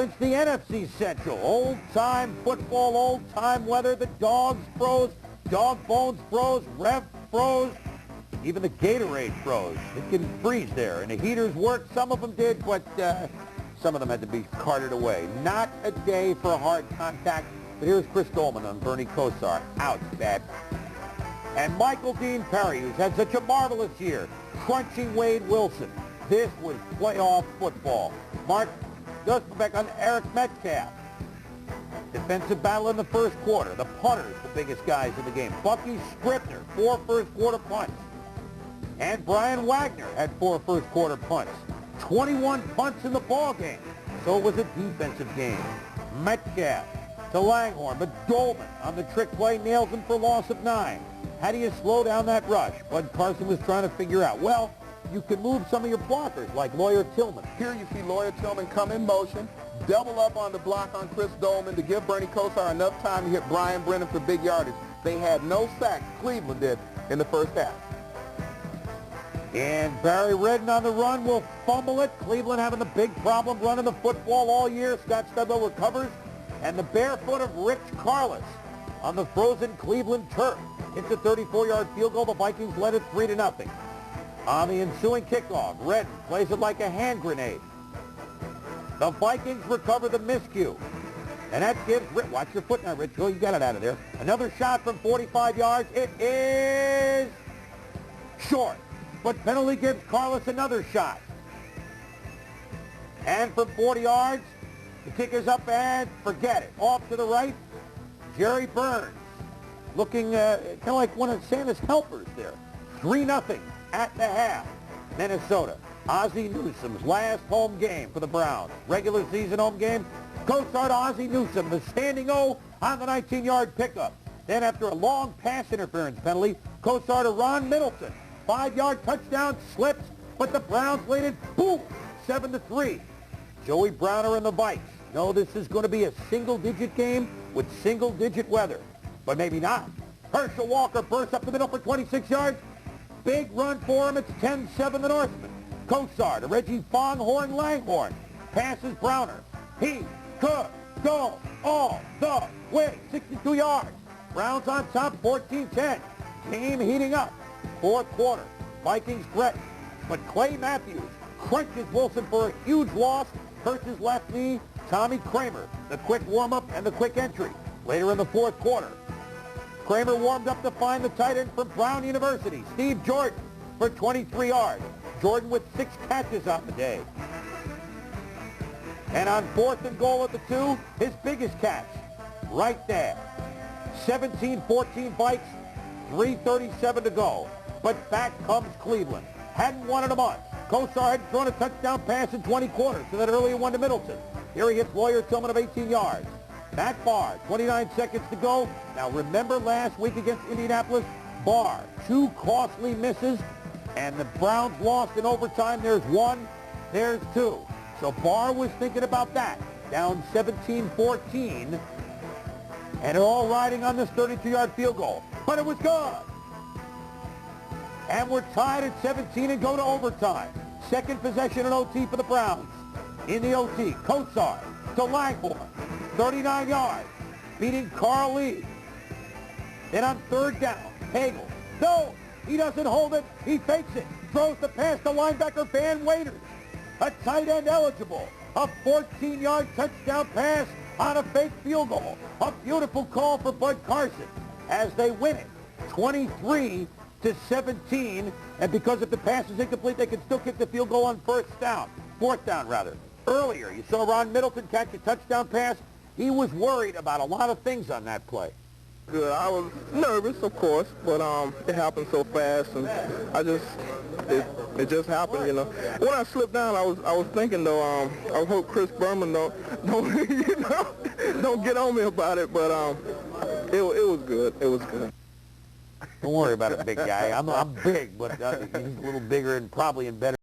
against the NFC Central. Old-time football, old-time weather. The dogs froze, dog bones froze, ref froze, even the Gatorade froze. It can freeze there, and the heaters worked. Some of them did, but some of them had to be carted away. Not a day for hard contact, but here's Chris Dolman on Bernie Kosar. Ouch, bad. And Michael Dean Perry, who's had such a marvelous year, crunching Wade Wilson. This was playoff football. Mark Dusbeck on Eric Metcalf. Defensive battle in the first quarter. The punters, the biggest guys in the game. Bucky Scribner, 4 first-quarter punts. And Brian Wagner had 4 first-quarter punts. 21 punts in the ball game. So it was a defensive game. Metcalf to Langhorne, but Dolman on the trick play nails him for loss of 9. How do you slow down that rush? Bud Carson was trying to figure out. Well, you can move some of your blockers, like Lawyer Tillman. Here you see Lawyer Tillman come in motion, double up on the block on Chris Dolman to give Bernie Kosar enough time to hit Brian Brennan for big yardage. They had no sacks, Cleveland did, in the first half. And Barry Redden on the run will fumble it. Cleveland having the big problem running the football all year. Scott Studlow recovers. And the barefoot of Rich Carlos on the frozen Cleveland turf. It's a 34-yard field goal. The Vikings led it 3-0. On the ensuing kickoff, Redden plays it like a hand grenade. The Vikings recover the miscue. And that gives Rich, watch your foot now, Rich. Oh, you got it out of there. Another shot from 45 yards. It is short. But penalty gives Carlos another shot. And from 40 yards, the kick is up and forget it. Off to the right, Jerry Burns looking kind of like one of Santa's helpers there. 3-0 at the half. Minnesota. Ozzie Newsome's last home game for the Browns. Regular season home game. Kosar to Ozzie Newsome, the standing O on the 19-yard pickup. Then after a long pass interference penalty, Kosar to Ron Middleton. 5-yard touchdown, slips, but the Browns lead it, boom, 7-3. Joey Browner and the Vikes. No, this is going to be a single-digit game with single-digit weather. But maybe not. Herschel Walker bursts up the middle for 26 yards. Big run for him. It's 10-7 the Norseman. Kosar to Reggie Fonghorn Langhorne. Passes Browner. He could go all the way. 62 yards. Browns on top, 14-10. Game heating up. Fourth quarter. Vikings threaten. But Clay Matthews crunches Wilson for a huge loss. Hurts his left knee. Tommy Kramer, the quick warm-up and the quick entry. Later in the fourth quarter, Kramer warmed up to find the tight end from Brown University, Steve Jordan, for 23 yards. Jordan with 6 catches on the day. And on 4th and goal at the 2, his biggest catch, right there. 17-14 Vikes, 3:37 to go. But back comes Cleveland. Hadn't won in a month. Kosar had thrown a touchdown pass in 20 quarters to that earlier one to Middleton. Here he hits Lawyer Tillman of 18 yards. Matt Barr, 29 seconds to go. Now remember last week against Indianapolis, Barr, 2 costly misses, and the Browns lost in overtime. There's 1, there's 2. So Barr was thinking about that. Down 17-14, and they're all riding on this 32-yard field goal. But it was good. And we're tied at 17 and go to overtime. Second possession in OT for the Browns. In the OT, Kosar to Langhorne, 39 yards, beating Carl Lee. Then on 3rd down, Hagel. No, he doesn't hold it. He fakes it. Throws the pass to linebacker Van Waiters. A tight end eligible. A 14-yard touchdown pass on a fake field goal. A beautiful call for Bud Carson as they win it, 23-17. And because if the pass is incomplete, they can still kick the field goal on 4th down rather. Earlier, you saw Ron Middleton catch a touchdown pass. He was worried about a lot of things on that play. Good. I was nervous, of course, but it happened so fast, and it just happened, you know. When I slipped down, I was thinking though, I hope Chris Berman don't don't get on me about it, but it was good. It was good. Don't worry about it, big guy. I'm big, but he's a little bigger and probably in better